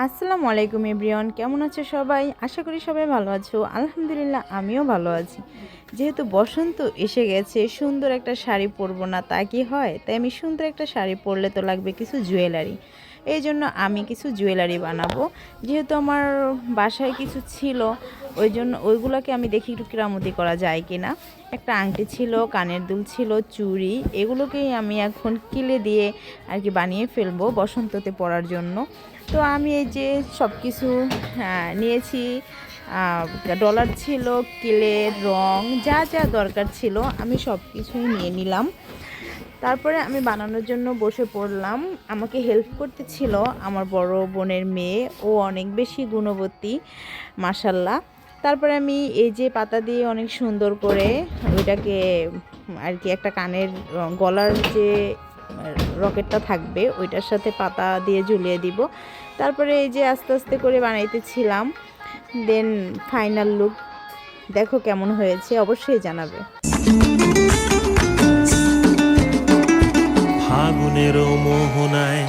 আসসালামু আলাইকুম এভরিওয়ান, কেমন আছো সবাই? আশা করি সবাই ভালো আছো। আলহামদুলিল্লাহ আমিও ভালো আছি। যেহেতু বসন্ত এসে গেছে, সুন্দর একটা শাড়ি পরবো না তা কি হয়? তাই আমি সুন্দর একটা শাড়ি পরলে তো লাগবে কিছু জুয়েলারি। এই জন্য আমি কিছু জুয়েলারি বানাবো। যেহেতু আমার বাসায় কিছু ছিল, ওই জন্য ওইগুলোকে আমি দেখি একটু কেরামতি করা যায় কি না। একটা আংটি ছিল, কানের দুল ছিল, চুড়ি, এগুলোকেই আমি এখন কিলে দিয়ে আর কি বানিয়ে ফেলবো বসন্ততে পরার জন্য। তো আমি এই যে সব কিছু নিয়েছি। ডলার ছিল, কিলের রং, যা যা দরকার ছিল আমি সব কিছুই নিয়ে নিলাম। তারপরে আমি বানানোর জন্য বসে পড়লাম। আমাকে হেল্প করতে ছিল আমার বড় বোনের মেয়ে, ও অনেক বেশি গুণবতী মাশাল্লাহ। তারপরে আমি এই যে পাতা দিয়ে অনেক সুন্দর করে ওইটাকে আর কি একটা কানের গলার যে রকেটটা থাকবে ওইটার সাথে পাতা দিয়ে ঝুলিয়ে দিব। তারপরে এই যে আস্তে আস্তে করে বানাইতেছিলাম। দেন ফাইনাল লুক দেখো কেমন হয়েছে, অবশ্যই জানাবে। ফাগুনের মোহনায়